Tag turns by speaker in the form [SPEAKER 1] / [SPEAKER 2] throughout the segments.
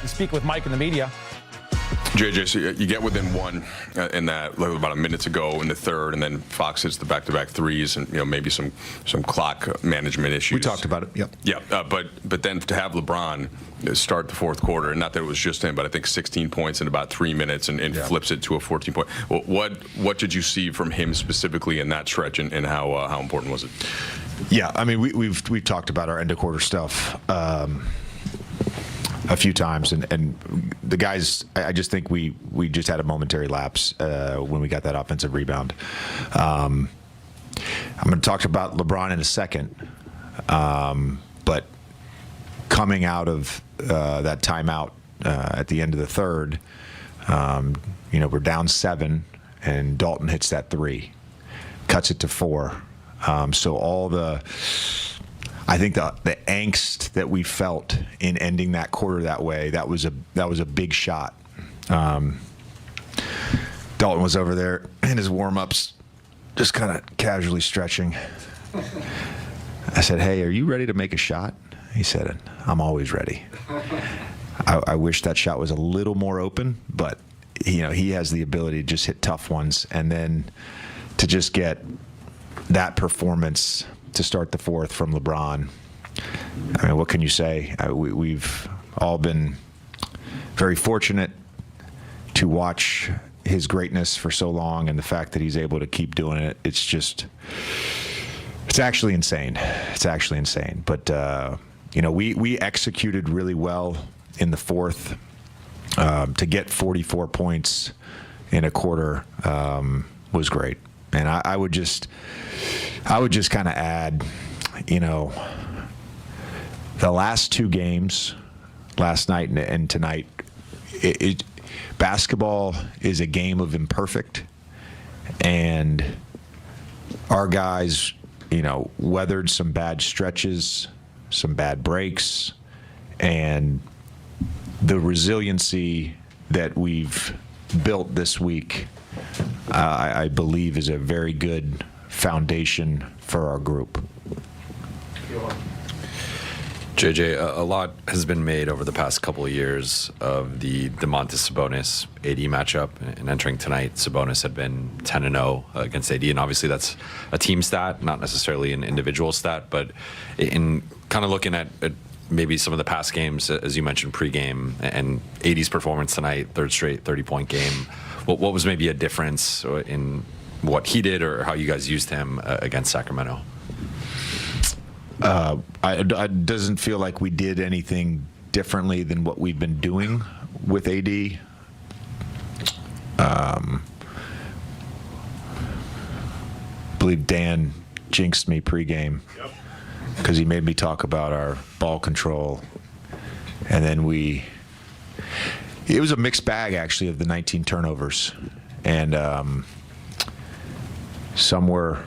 [SPEAKER 1] speak with Mike and the media.
[SPEAKER 2] JJ, so you get within one in that, like about a minute to go in the third, and then Fox hits the back-to-back threes, and maybe some clock management issues.
[SPEAKER 3] We talked about it. Yep.
[SPEAKER 2] Yeah, but then to have LeBron start the fourth quarter, and not that it was just him, but I think 16 points in about 3 minutes, and flips it to a 14-point. Well, what did you see from him specifically in that stretch, and how important was it?
[SPEAKER 3] Yeah, I mean we've talked about our end of quarter stuff a few times, and the guys, I just think we just had a momentary lapse when we got that offensive rebound. I'm going to talk about LeBron in a second, but coming out of that timeout at the end of the third, we're down 7, and Dalton hits that 3, cuts it to 4. So I think the angst that we felt in ending that quarter that way, that was a big shot. Dalton was over there in his warm-ups, just kind of casually stretching. I said, "Hey, are you ready to make a shot?" He said, "I'm always ready." I wish that shot was a little more open, but he has the ability to just hit tough ones, and then to just get that performance to start the fourth from LeBron. I mean, what can you say? We've all been very fortunate to watch his greatness for so long, and the fact that he's able to keep doing it, it's actually insane. It's actually insane. But, we executed really well in the fourth. To get 44 points in a quarter was great. And I would just kind of add, the last 2 games, last night and tonight, basketball is a game of imperfect, and our guys, weathered some bad stretches, some bad breaks, and the resiliency that we've built this week, I believe, is a very good foundation for our group.
[SPEAKER 4] JJ, a lot has been made over the past couple of years of the Domantas Sabonis AD matchup, and entering tonight, Sabonis had been 10-0 against AD, and obviously that's a team stat, not necessarily an individual stat, but in kind of looking at maybe some of the past games, as you mentioned pregame, and AD's performance tonight, third straight 30-point game, what was maybe a difference in what he did or how you guys used him against Sacramento?
[SPEAKER 3] It doesn't feel like we did anything differently than what we've been doing with AD. I believe Dan jinxed me pregame because he made me talk about our ball control, and then it was a mixed bag actually of the 19 turnovers, and some were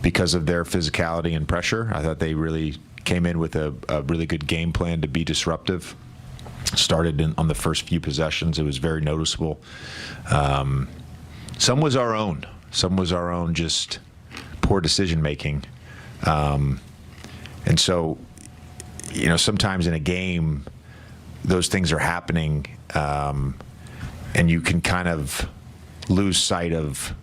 [SPEAKER 3] because of their physicality and pressure. I thought they really came in with a really good game plan to be disruptive. Started on the first few possessions. It was very noticeable. Some was our own. Some was our own just poor decision making. And so, sometimes in a game, those things are happening, and you can kind of lose sight of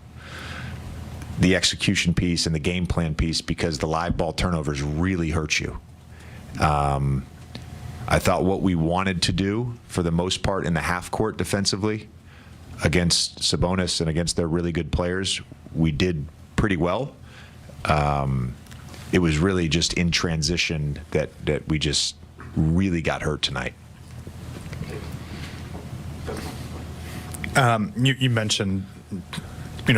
[SPEAKER 3] the execution piece and the game plan piece because the live ball turnovers really hurt you. I thought what we wanted to do for the most part in the half court defensively against Sabonis and against their really good players, we did pretty well. It was really just in transition that we just really got hurt tonight.
[SPEAKER 5] You mentioned,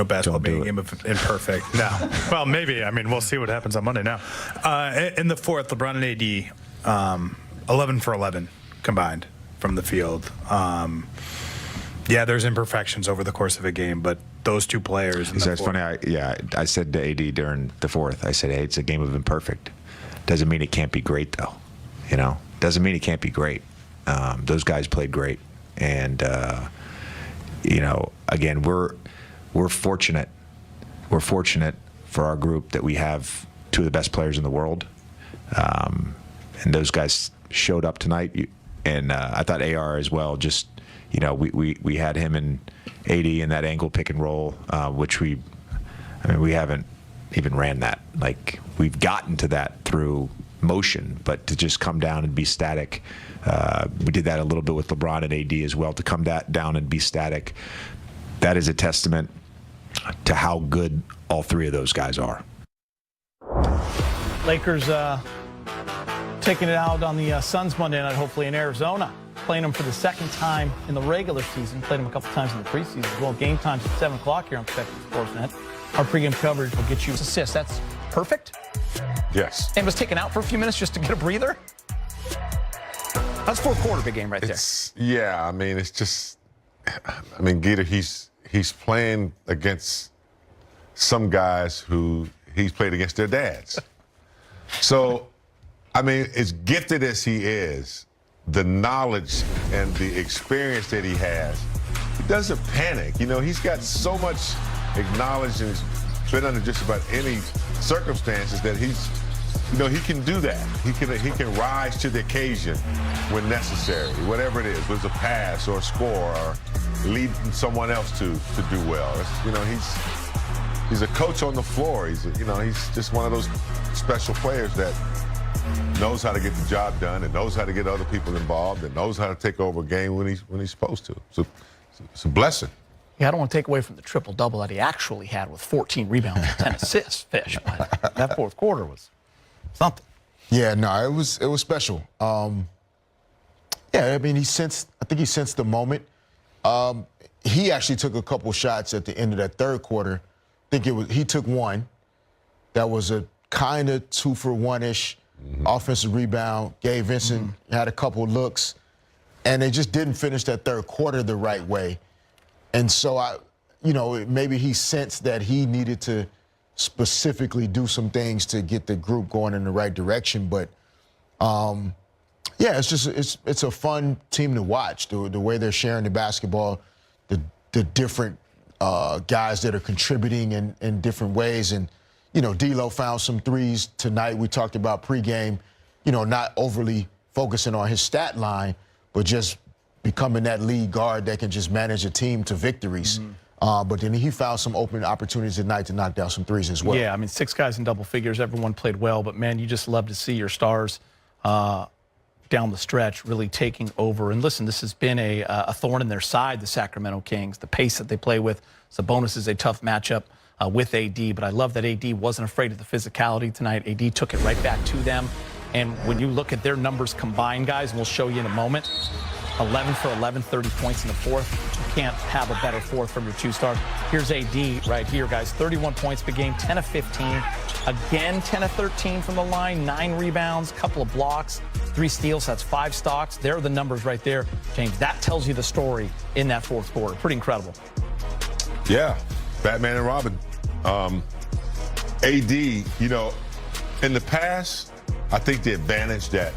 [SPEAKER 5] basketball being a game of imperfect. No. Well, maybe. I mean, we'll see what happens on Monday now. In the fourth, LeBron and AD, 11 for 11 combined from the field. There's imperfections over the course of a game, but those two players in the fourth.
[SPEAKER 3] Funny. I said to AD during the fourth, I said, hey, it's a game of imperfect. Doesn't mean it can't be great, though. Doesn't mean it can't be great. Those guys played great. And, again, we're fortunate. We're fortunate for our group that we have 2 of the best players in the world. And those guys showed up tonight. and I thought AR as well. Just we had him and AD in that angle pick and roll, which we haven't even ran that. Like, we've gotten to that through motion, but to just come down and be static. We did that a little bit with LeBron and AD as well. To come down and be static, that is a testament to how good all three of those guys are.
[SPEAKER 1] Lakers taking it out on the Suns Monday night, hopefully in Arizona. Playing them for the second time in the regular season. Played them a couple times in the preseason as well. Game time's at 7 o'clock here on Spectrum Sportsnet. Our pregame coverage will get you assists. That's perfect.
[SPEAKER 6] Yes.
[SPEAKER 1] And was taken out for a few minutes just to get a breather. That's fourth quarter big game right there.
[SPEAKER 6] Yeah, I mean, it's just, I mean, Gator, he's playing against some guys who he's played against their dads. So, I mean, as gifted as he is, the knowledge and the experience that he has, he doesn't panic. He's got so much acknowledged and he's been under just about any circumstances that he's, he can do that. He can rise to the occasion when necessary, whatever it is, whether it's a pass or a score or leading someone else to do well. He's a coach on the floor. He's just one of those special players that knows how to get the job done and knows how to get other people involved and knows how to take over a game when he's supposed to. So it's a blessing.
[SPEAKER 1] Yeah, I don't want to take away from the triple-double that he actually had with 14 rebounds and 10 assists, Fish. But that fourth quarter was something.
[SPEAKER 7] Yeah, no, it was special. Yeah, I mean, I think he sensed the moment. He actually took a couple shots at the end of that third quarter. I think he took one. That was a kind of 2-for-1-ish offensive rebound. Gabe Vincent had a couple looks, and they just didn't finish that third quarter the right way. And so maybe he sensed that he needed to specifically do some things to get the group going in the right direction. But yeah, it's a fun team to watch. The way they're sharing the basketball, the different guys that are contributing in different ways. And D'Lo found some threes tonight. We talked about pregame, not overly focusing on his stat line, but just becoming that lead guard that can just manage a team to victories. But then he found some open opportunities tonight to knock down some threes as well.
[SPEAKER 1] Yeah, I mean, 6 guys in double figures. Everyone played well. But, man, you just love to see your stars down the stretch really taking over. And, listen, this has been a thorn in their side, the Sacramento Kings, the pace that they play with. Sabonis is a tough matchup with AD. But I love that AD wasn't afraid of the physicality tonight. AD took it right back to them. And when you look at their numbers combined, guys, and we'll show you in a moment, 11 for 11, 30 points in the fourth. You can't have a better fourth from your 2 stars. Here's AD right here, guys. 31 points per game, 10 of 15. Again, 10 of 13 from the line, 9 rebounds, couple of blocks, 3 steals. That's 5 stocks. There are the numbers right there, James. That tells you the story in that fourth quarter. Pretty incredible.
[SPEAKER 6] Yeah, Batman and Robin. AD, in the past, I think the advantage that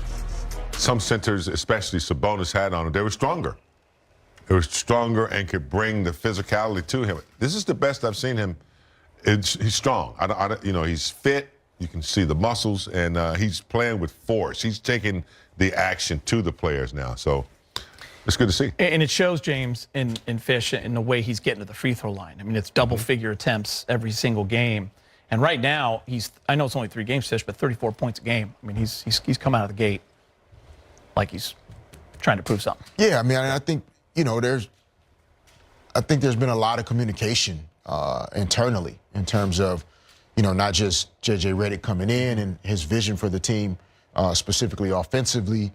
[SPEAKER 6] some centers, especially Sabonis, had on him, they were stronger. They were stronger and could bring the physicality to him. This is the best I've seen him. He's strong. He's fit. You can see the muscles, and he's playing with force. He's taking the action to the players now. So it's good to see.
[SPEAKER 1] And it shows, James, in Fish, in the way he's getting to the free throw line. I mean, it's double-figure attempts every single game. And right now, I know it's only 3 games, Fish, but 34 points a game. I mean, he's come out of the gate like he's trying to prove something.
[SPEAKER 7] Yeah, I mean, I think, there's been a lot of communication internally in terms of, not just JJ Redick coming in and his vision for the team, specifically offensively,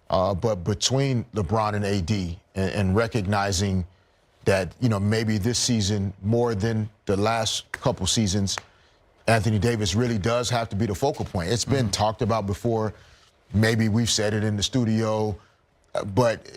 [SPEAKER 7] but between LeBron and AD and recognizing that, maybe this season more than the last couple seasons, Anthony Davis really does have to be the focal point. It's been talked about before. Maybe we've said it in the studio, but